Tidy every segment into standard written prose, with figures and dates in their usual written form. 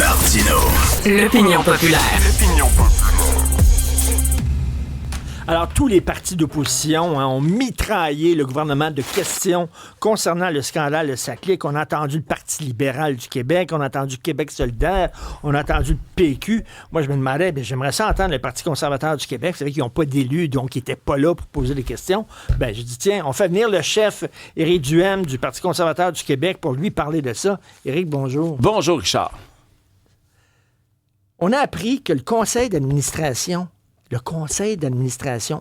Martino. L'opinion populaire. Alors, tous les partis d'opposition ont mitraillé le gouvernement de questions concernant le scandale de Saclay. On a entendu le Parti libéral du Québec, on a entendu Québec solidaire, on a entendu le PQ. Moi, je me demandais, j'aimerais ça entendre le Parti conservateur du Québec. C'est vrai qu'ils n'ont pas d'élus, donc ils n'étaient pas là pour poser des questions. Je dis, tiens, on fait venir le chef Éric Duhaime du Parti conservateur du Québec pour lui parler de ça. Éric, bonjour. Bonjour, Richard. On a appris que le conseil d'administration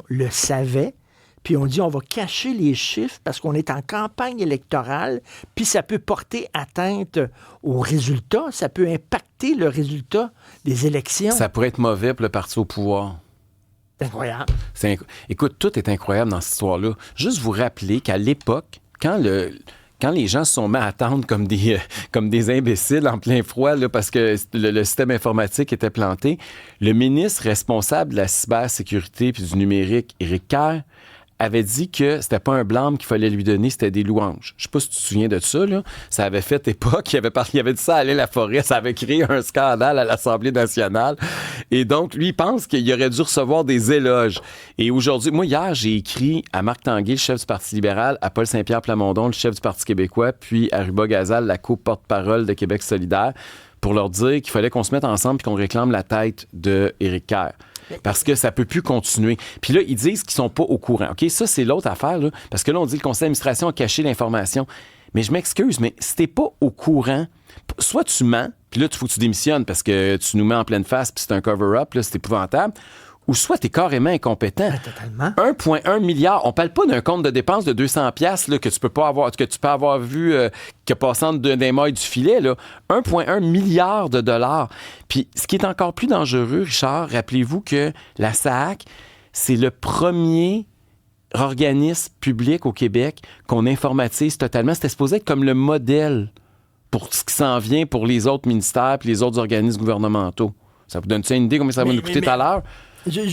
le savait, puis on dit on va cacher les chiffres parce qu'on est en campagne électorale, puis ça peut porter atteinte aux résultats, ça peut impacter le résultat des élections. Ça pourrait être mauvais pour le parti au pouvoir. C'est incroyable. Écoute, tout est incroyable dans cette histoire-là. Juste vous rappeler qu'à l'époque, quand les gens se sont mis à attendre comme des imbéciles en plein froid là, parce que le système informatique était planté, le ministre responsable de la cybersécurité puis du numérique, Éric Kerr, avait dit que c'était pas un blâme qu'il fallait lui donner, c'était des louanges. Je sais pas si tu te souviens de ça, là. Ça avait fait époque, il avait dit ça à Alain-Laforêt, ça avait créé un scandale à l'Assemblée nationale. Et donc, lui, il pense qu'il aurait dû recevoir des éloges. Et aujourd'hui, moi, hier, j'ai écrit à Marc Tanguay, le chef du Parti libéral, à Paul Saint-Pierre Plamondon, le chef du Parti québécois, puis à Ruba Gazal, la co-porte-parole de Québec solidaire, pour leur dire qu'il fallait qu'on se mette ensemble et qu'on réclame la tête de Éric Kerr. Parce que ça peut plus continuer. Puis là, ils disent qu'ils sont pas au courant. OK, ça, c'est l'autre affaire, là. Parce que là, on dit que le conseil d'administration a caché l'information. Mais je m'excuse, mais si t'es pas au courant, soit tu mens, puis là, il faut que tu démissionnes parce que tu nous mets en pleine face, puis c'est un cover-up, là, c'est épouvantable. Ou soit t'es carrément incompétent. Totalement. 1,1 milliard. On parle pas d'un compte de dépenses de 200 piastres, là, que tu peux avoir vu que passant des mailles du filet, là. 1,1 milliard de dollars. Puis ce qui est encore plus dangereux, Richard, rappelez-vous que la SAAC, c'est le premier organisme public au Québec qu'on informatise totalement. C'était supposé être comme le modèle pour ce qui s'en vient pour les autres ministères et les autres organismes gouvernementaux. Ça vous donne-tu une idée combien ça va nous coûter tout à l'heure?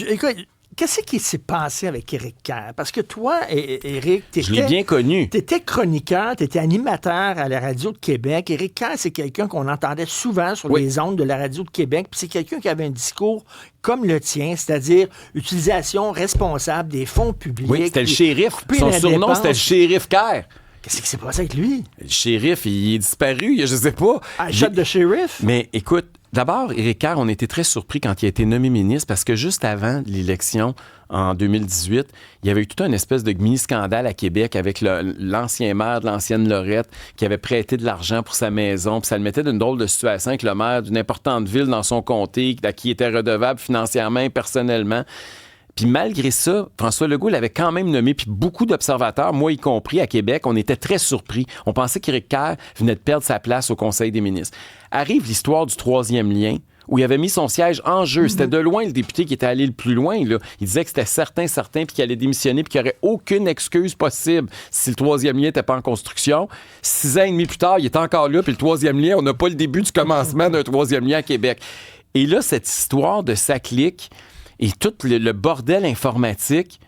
Écoute, qu'est-ce qui s'est passé avec Éric Kerr? Parce que toi, Éric, je l'ai bien connu. T'étais chroniqueur, t'étais animateur à la Radio de Québec. Éric Kerr, c'est quelqu'un qu'on entendait souvent sur les ondes de la Radio de Québec, puis c'est quelqu'un qui avait un discours comme le tien, c'est-à-dire utilisation responsable des fonds publics. Oui, c'était le shérif. Son surnom, c'était le shérif Kerr. Qu'est-ce qui s'est passé avec lui? Le shérif, il est disparu, je sais pas. Shot de shérif? Mais écoute, d'abord, Éric Kerr, on était très surpris quand il a été nommé ministre parce que juste avant l'élection, en 2018, il y avait eu tout un espèce de mini-scandale à Québec avec l'ancien maire de l'ancienne Lorette qui avait prêté de l'argent pour sa maison. Puis ça le mettait dans une drôle de situation avec le maire d'une importante ville dans son comté qui était redevable financièrement et personnellement. Puis malgré ça, François Legault l'avait quand même nommé, puis beaucoup d'observateurs, moi y compris à Québec, on était très surpris. On pensait qu'Éric Kerr venait de perdre sa place au Conseil des ministres. Arrive l'histoire du troisième lien, où il avait mis son siège en jeu. C'était de loin le député qui était allé le plus loin, là. Il disait que c'était certain, puis qu'il allait démissionner, puis qu'il n'y aurait aucune excuse possible si le troisième lien n'était pas en construction. 6 ans et demi plus tard, il est encore là, puis le troisième lien, on n'a pas le début du commencement d'un troisième lien à Québec. Et là, cette histoire de Saclic et tout le bordel informatique,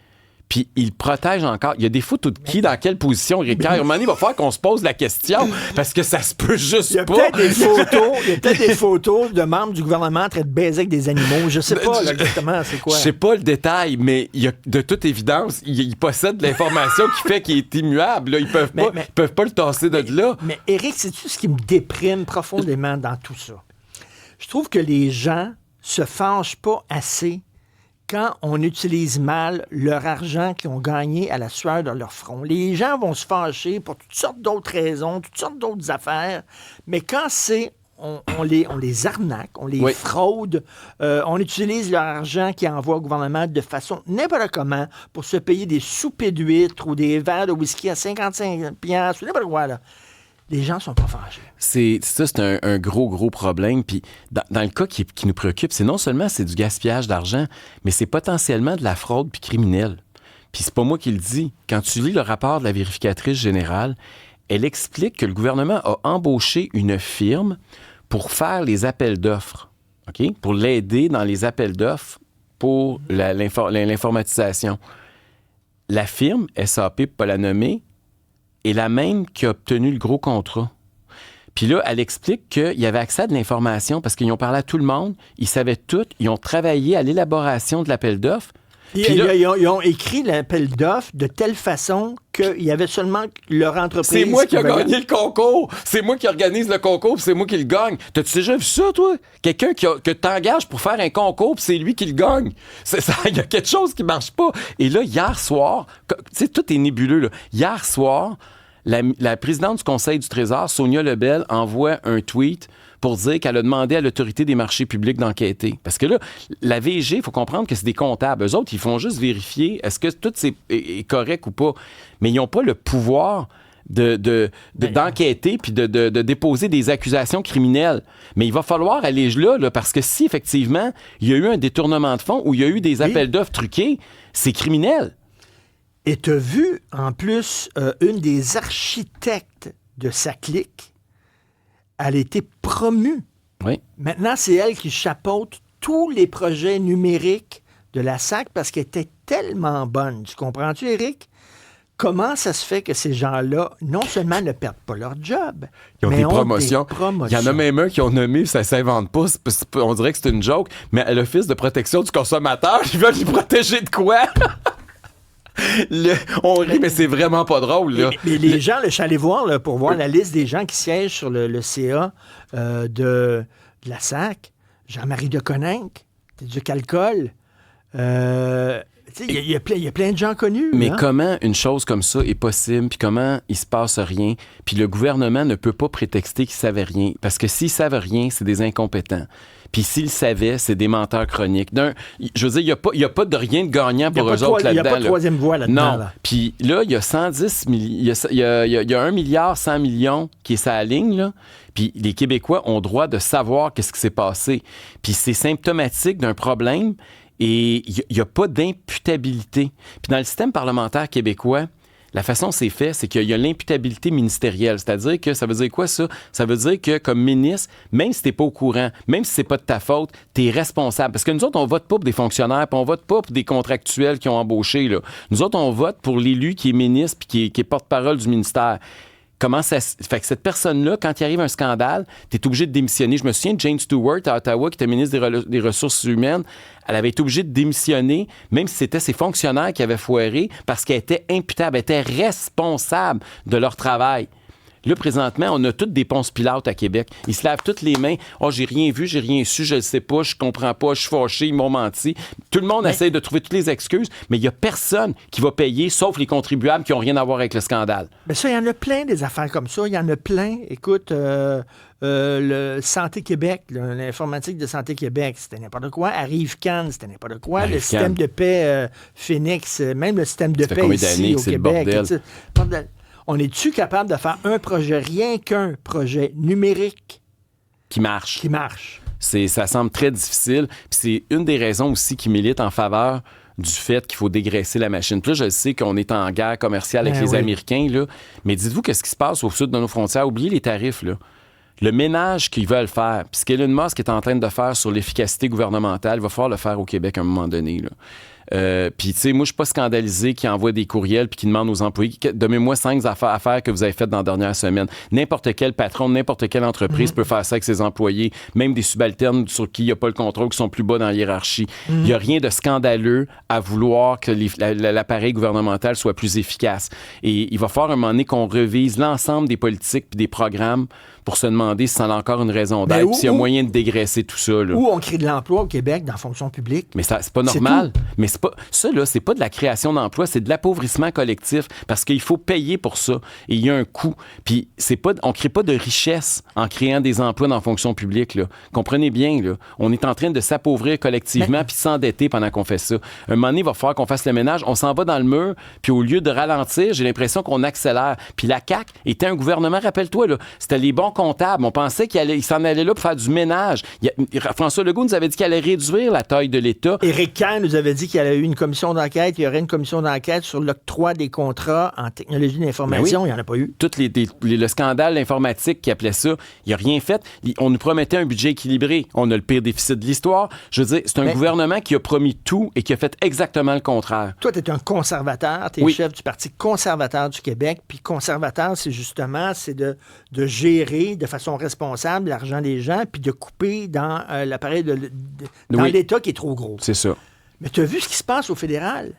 puis il protège encore. Il y a des photos de qui, dans quelle position, Éric Kerr? Il va falloir qu'on se pose la question, parce que ça se peut juste pas. Il y a peut-être des photos de membres du gouvernement en train de baiser avec des animaux. Je sais pas exactement c'est quoi. Je sais pas le détail, mais il y a, de toute évidence, il possède de l'information qui fait qu'il est immuable. Là. Ils peuvent pas le tasser de là. Mais Éric, sais-tu ce qui me déprime profondément dans tout ça? Je trouve que les gens se fâchent pas assez quand on utilise mal leur argent qu'ils ont gagné à la sueur de leur front. Les gens vont se fâcher pour toutes sortes d'autres raisons, toutes sortes d'autres affaires, mais quand c'est on les arnaque, on les fraude, on utilise leur argent qu'ils envoient au gouvernement de façon n'importe comment pour se payer des soupers d'huîtres ou des verres de whisky à 55$, ou n'importe quoi, là. Les gens sont pas fâchés. C'est un gros problème. Puis dans le cas qui nous préoccupe, c'est non seulement c'est du gaspillage d'argent, mais c'est potentiellement de la fraude puis criminelle. Puis c'est pas moi qui le dis. Quand tu lis le rapport de la vérificatrice générale, elle explique que le gouvernement a embauché une firme pour faire les appels d'offres, OK? Pour l'aider dans les appels d'offres pour l'informatisation. La firme, SAP, pour pas la nommer, est la même qui a obtenu le gros contrat. Puis là, elle explique qu'il y avait accès à de l'information parce qu'ils ont parlé à tout le monde, ils savaient tout, ils ont travaillé à l'élaboration de l'appel d'offres. Ils ont écrit l'appel d'offres de telle façon qu'il y avait seulement leur entreprise. C'est moi qui ai gagné le concours. C'est moi qui organise le concours, puis c'est moi qui le gagne. T'as-tu déjà vu ça, toi? Quelqu'un que t'engages pour faire un concours, puis c'est lui qui le gagne. Il y a quelque chose qui marche pas. Et là, hier soir, tu sais, tout est nébuleux, là. Hier soir, la présidente du Conseil du Trésor, Sonia Lebel, envoie un tweet pour dire qu'elle a demandé à l'Autorité des marchés publics d'enquêter. Parce que là, la VG, il faut comprendre que c'est des comptables. Eux autres, ils font juste vérifier est-ce que tout est correct ou pas. Mais ils n'ont pas le pouvoir d'enquêter puis de déposer des accusations criminelles. Mais il va falloir aller là, parce que si, effectivement, il y a eu un détournement de fonds ou il y a eu des appels d'offres truqués, c'est criminel. Et tu as vu, en plus, une des architectes de SACLIC, elle a été promue. Oui. Maintenant, c'est elle qui chapeaute tous les projets numériques de la SAC parce qu'elle était tellement bonne. Tu comprends-tu, Éric? Comment ça se fait que ces gens-là, non seulement ne perdent pas leur job, mais ont des promotions? Il y en a même un qui ont nommé, ça s'invente pas, on dirait que c'est une joke, mais à l'Office de protection du consommateur, ils veulent lui protéger de quoi? On rit, mais c'est vraiment pas drôle. Là. Mais les gens, je suis allé voir là, pour voir la liste des gens qui siègent sur le CA de la SAC. Jean-Marie Deconinck, du Calcol. Il y a plein de gens connus. Mais comment une chose comme ça est possible, puis comment il se passe rien, puis le gouvernement ne peut pas prétexter qu'ils savent rien. Parce que s'ils savent rien, c'est des incompétents. Puis s'ils le savaient, c'est des menteurs chroniques. Je veux dire, il n'y a pas de rien de gagnant pour eux autres là-dedans. Il n'y a pas de troisième voie là-dedans. Non. Puis là, il y a 110 millions, il y a 1 milliard 100 millions qui est sur la ligne, là. Puis les Québécois ont droit de savoir qu'est-ce qui s'est passé. Puis c'est symptomatique d'un problème et il n'y a pas d'imputabilité. Puis dans le système parlementaire québécois, la façon c'est fait, c'est qu'il y a l'imputabilité ministérielle. C'est-à-dire que ça veut dire quoi, ça? Ça veut dire que, comme ministre, même si t'es pas au courant, même si c'est pas de ta faute, t'es responsable. Parce que nous autres, on vote pas pour des fonctionnaires, puis on vote pas pour des contractuels qui ont embauché, là. Nous autres, on vote pour l'élu qui est ministre puis qui est porte-parole du ministère. Comment ça fait que cette personne-là, quand il arrive un scandale, tu es obligé de démissionner. Je me souviens de Jane Stewart à Ottawa, qui était ministre des Ressources humaines. Elle avait été obligée de démissionner, même si c'était ses fonctionnaires qui avaient foiré, parce qu'elle était imputable, elle était responsable de leur travail. Là, présentement, on a toutes des ponces pilotes à Québec. Ils se lavent toutes les mains. « Oh, j'ai rien vu, j'ai rien su, je le sais pas, je comprends pas, je suis fâché, ils m'ont menti. » Tout le monde essaie de trouver toutes les excuses, mais il y a personne qui va payer, sauf les contribuables qui n'ont rien à voir avec le scandale. Mais ça, il y en a plein des affaires comme ça. Il y en a plein. Écoute, le Santé Québec, l'informatique de Santé Québec, c'était n'importe quoi. Arrive-Can, c'était n'importe quoi. Le système de paix Phoenix, même le système de paix ici au Québec. Le bordel. On est-tu capable de faire un projet, rien qu'un projet numérique qui marche? Ça semble très difficile. Puis c'est une des raisons aussi qui milite en faveur du fait qu'il faut dégraisser la machine. Puis là, je sais qu'on est en guerre commerciale avec les Américains, là, mais dites-vous qu'est-ce qui se passe au sud de nos frontières? Oubliez les tarifs, là. Le ménage qu'ils veulent faire, puis ce qu'Elon Musk est en train de faire sur l'efficacité gouvernementale, il va falloir le faire au Québec à un moment donné, là. Puis, tu sais, moi, je suis pas scandalisé qui envoie des courriels puis qui demande aux employés donnez-moi 5 affaires que vous avez faites dans la dernière semaine. N'importe quel patron, n'importe quelle entreprise peut faire ça avec ses employés, même des subalternes sur qui il n'y a pas le contrôle, qui sont plus bas dans la hiérarchie. Il n'y a rien de scandaleux à vouloir que l'appareil gouvernemental soit plus efficace. Et il va falloir un moment donné qu'on revise l'ensemble des politiques puis des programmes pour se demander si ça a encore une raison d'être, s'il y a moyen de dégraisser tout ça. Là. Où on crée de l'emploi au Québec dans la fonction publique. Mais ça, c'est pas normal. Mais ça, là, c'est pas de la création d'emplois, c'est de l'appauvrissement collectif parce qu'il faut payer pour ça. Et il y a un coût. Puis on crée pas de richesse en créant des emplois dans la fonction publique. Là. Comprenez bien, là, on est en train de s'appauvrir collectivement puis s'endetter pendant qu'on fait ça. Un moment donné, il va falloir qu'on fasse le ménage. On s'en va dans le mur, puis au lieu de ralentir, j'ai l'impression qu'on accélère. Puis la CAQ était un gouvernement, rappelle-toi, là, c'était les bons comptables. On pensait qu'il s'en allait là pour faire du ménage. François Legault nous avait dit qu'il allait réduire la taille de l'État. Éric Kerr nous avait dit qu'il allait eu une commission d'enquête, il y aurait une commission d'enquête sur l'octroi des contrats en technologie d'information. Il n'y en a pas eu. Tout le scandale informatique qui appelait ça, il n'a rien fait. On nous promettait un budget équilibré. On a le pire déficit de l'histoire. Je veux dire, c'est un gouvernement qui a promis tout et qui a fait exactement le contraire. Toi, tu es un conservateur, tu es chef du Parti conservateur du Québec, puis conservateur, c'est de gérer de façon responsable l'argent des gens, puis de couper dans l'appareil dans l'État qui est trop gros. C'est ça. Mais tu as vu ce qui se passe au fédéral?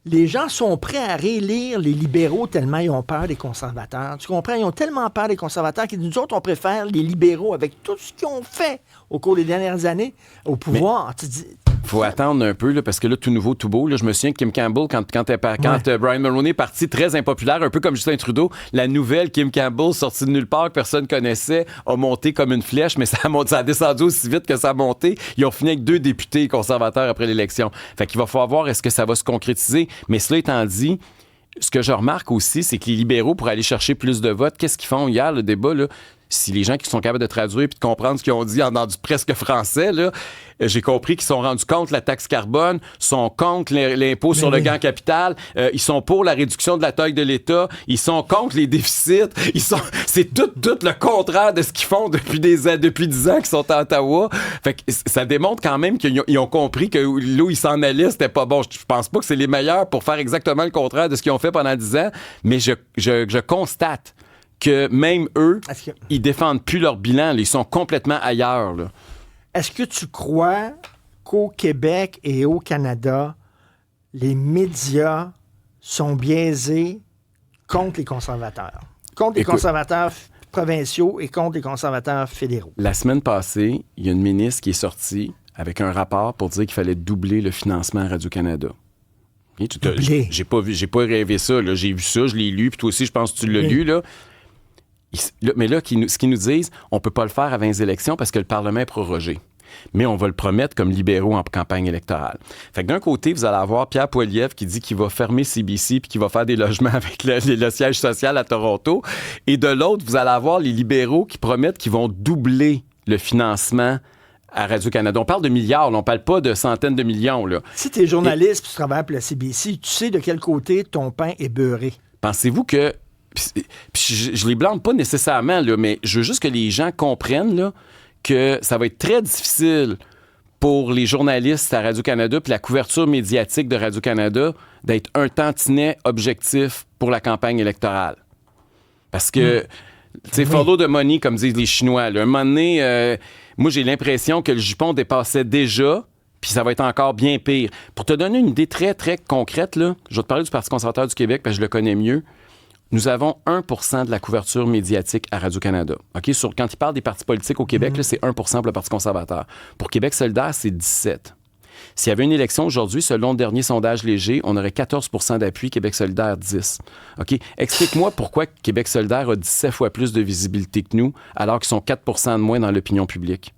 Les gens sont prêts à réélire les libéraux tellement ils ont peur des conservateurs. Tu comprends? Ils ont tellement peur des conservateurs qu'ils disent, nous autres, on préfère les libéraux avec tout ce qu'ils ont fait au cours des dernières années au pouvoir. Tu dis... Faut attendre un peu, là, parce que là, tout nouveau, tout beau. Là, je me souviens que Kim Campbell, quand Brian Mulroney est parti, très impopulaire, un peu comme Justin Trudeau, la nouvelle Kim Campbell, sortie de nulle part, que personne connaissait, a monté comme une flèche, mais ça a descendu aussi vite que ça a monté. Ils ont fini avec 2 députés conservateurs après l'élection. Fait qu'il va falloir voir est-ce que ça va se concrétiser. Mais cela étant dit, ce que je remarque aussi, c'est que les libéraux, pour aller chercher plus de votes, qu'est-ce qu'ils font hier, le débat, là? Si les gens qui sont capables de traduire et de comprendre ce qu'ils ont dit en du presque français, là, j'ai compris qu'ils sont rendus contre la taxe carbone, sont contre l'impôt sur le gain capital, ils sont pour la réduction de la taille de l'État, ils sont contre les déficits, c'est tout le contraire de ce qu'ils font depuis 10 ans qu'ils sont à Ottawa. Fait que ça démontre quand même qu'ils ont compris que là où ils s'en allaient, c'était pas bon. Je pense pas que c'est les meilleurs pour faire exactement le contraire de ce qu'ils ont fait pendant 10 ans, mais je constate que même eux, ils défendent plus leur bilan. Là, ils sont complètement ailleurs. Là. Est-ce que tu crois qu'au Québec et au Canada, les médias sont biaisés contre les conservateurs? Contre les conservateurs provinciaux et contre les conservateurs fédéraux? La semaine passée, il y a une ministre qui est sortie avec un rapport pour dire qu'il fallait doubler le financement à Radio-Canada. J'ai pas rêvé ça. Là. J'ai vu ça, je l'ai lu, puis toi aussi, je pense que tu l'as lu. Là. Mais là, ce qu'ils nous disent, on ne peut pas le faire avant les élections parce que le Parlement est prorogé. Mais on va le promettre comme libéraux en campagne électorale. Fait que d'un côté, vous allez avoir Pierre Poilievre qui dit qu'il va fermer CBC puis qu'il va faire des logements avec le siège social à Toronto. Et de l'autre, vous allez avoir les libéraux qui promettent qu'ils vont doubler le financement à Radio-Canada. On parle de milliards, là, on parle pas de centaines de millions. Là. Si tu es journaliste et tu travailles pour la CBC, tu sais de quel côté ton pain est beurré. Pensez-vous que... Puis je les blâme pas nécessairement, là, mais je veux juste que les gens comprennent là, que ça va être très difficile pour les journalistes à Radio-Canada puis la couverture médiatique de Radio-Canada d'être un tantinet objectif pour la campagne électorale. Parce que, tu sais, follow the money, comme disent les Chinois. Là. Un moment donné, moi, j'ai l'impression que le jupon dépassait déjà, puis ça va être encore bien pire. Pour te donner une idée très, très concrète, là, je vais te parler du Parti conservateur du Québec, parce que je le connais mieux. Nous avons 1% de la couverture médiatique à Radio-Canada. OK? Quand ils parlent des partis politiques au Québec, là, c'est 1% pour le Parti conservateur. Pour Québec solidaire, c'est 17. S'il y avait une élection aujourd'hui, selon le dernier sondage léger, on aurait 14% d'appui, Québec solidaire 10. OK? Explique-moi pourquoi Québec solidaire a 17 fois plus de visibilité que nous, alors qu'ils sont 4% de moins dans l'opinion publique.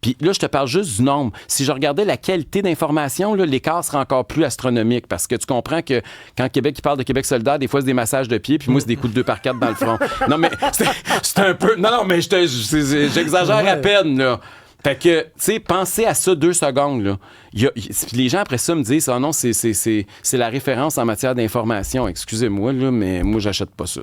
Puis là, je te parle juste du nombre. Si je regardais la qualité d'information, là, l'écart serait encore plus astronomique parce que tu comprends que quand Québec il parle de Québec solidaire, des fois, c'est des massages de pied, puis moi, c'est des coups de 2x4 dans le front. Non, mais c'est un peu... Non, mais j'exagère à peine, là. Fait que, tu sais, pensez à ça 2 secondes, là. Les gens, après ça, me disent « Ah non, c'est la référence en matière d'information. » Excusez-moi, là, mais moi, j'achète pas ça.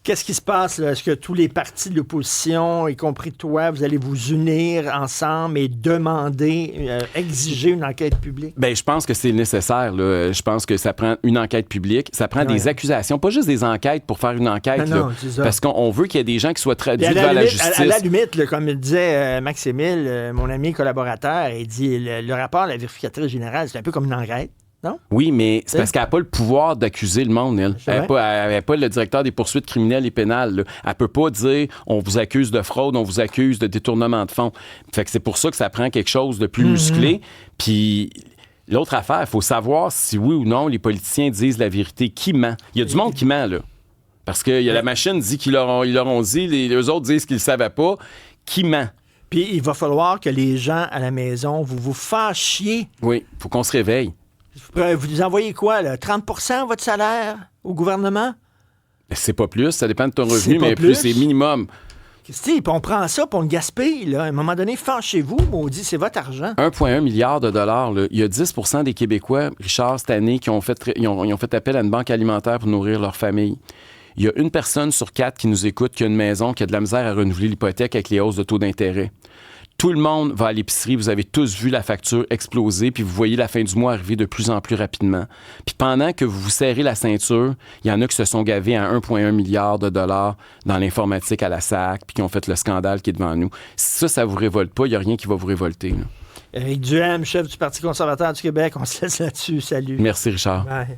Qu'est-ce qui se passe, là? Est-ce que tous les partis de l'opposition, y compris toi, vous allez vous unir ensemble et demander, exiger une enquête publique? Bien, je pense que c'est nécessaire. Là. Je pense que ça prend une enquête publique. Ça prend des accusations, pas juste des enquêtes pour faire une enquête. Non, parce qu'on veut qu'il y ait des gens qui soient traduits devant la justice. À la limite, là, comme le disait Max-Émile, mon ami collaborateur, il dit le rapport de la vérificatrice générale, c'est un peu comme une enquête. Non? Oui, mais c'est parce qu'elle n'a pas le pouvoir d'accuser le monde, elle. Elle n'est pas le directeur des poursuites criminelles et pénales. Là. Elle ne peut pas dire on vous accuse de fraude, on vous accuse de détournement de fonds. Fait que c'est pour ça que ça prend quelque chose de plus musclé. Puis l'autre affaire, il faut savoir si oui ou non les politiciens disent la vérité. Qui ment? Il y a du monde qui ment, là. Parce que la machine dit qu'ils leur ont dit, les autres disent qu'ils ne savaient pas. Qui ment? Puis il va falloir que les gens à la maison, vous fâchiez. Oui, il faut qu'on se réveille. Vous envoyez quoi, là? 30% votre salaire au gouvernement? C'est pas plus, ça dépend de ton revenu, mais plus c'est minimum. Christy, puis on prend ça, puis on le gaspille. Là. À un moment donné, fâchez-vous, maudit, c'est votre argent. 1,1 milliard de dollars. Là. Il y a 10 des Québécois, Richard, cette année, qui ont fait appel à une banque alimentaire pour nourrir leur famille. Il y a une personne sur 4 qui nous écoute, qui a une maison, qui a de la misère à renouveler l'hypothèque avec les hausses de taux d'intérêt. Tout le monde va à l'épicerie. Vous avez tous vu la facture exploser, puis vous voyez la fin du mois arriver de plus en plus rapidement. Puis pendant que vous vous serrez la ceinture, il y en a qui se sont gavés à 1,1 milliard de dollars dans l'informatique à la SAC, puis qui ont fait le scandale qui est devant nous. Si ça vous révolte pas, il n'y a rien qui va vous révolter. Là. Éric Duhaime, chef du Parti conservateur du Québec, on se laisse là-dessus. Salut. Merci, Richard. Bye.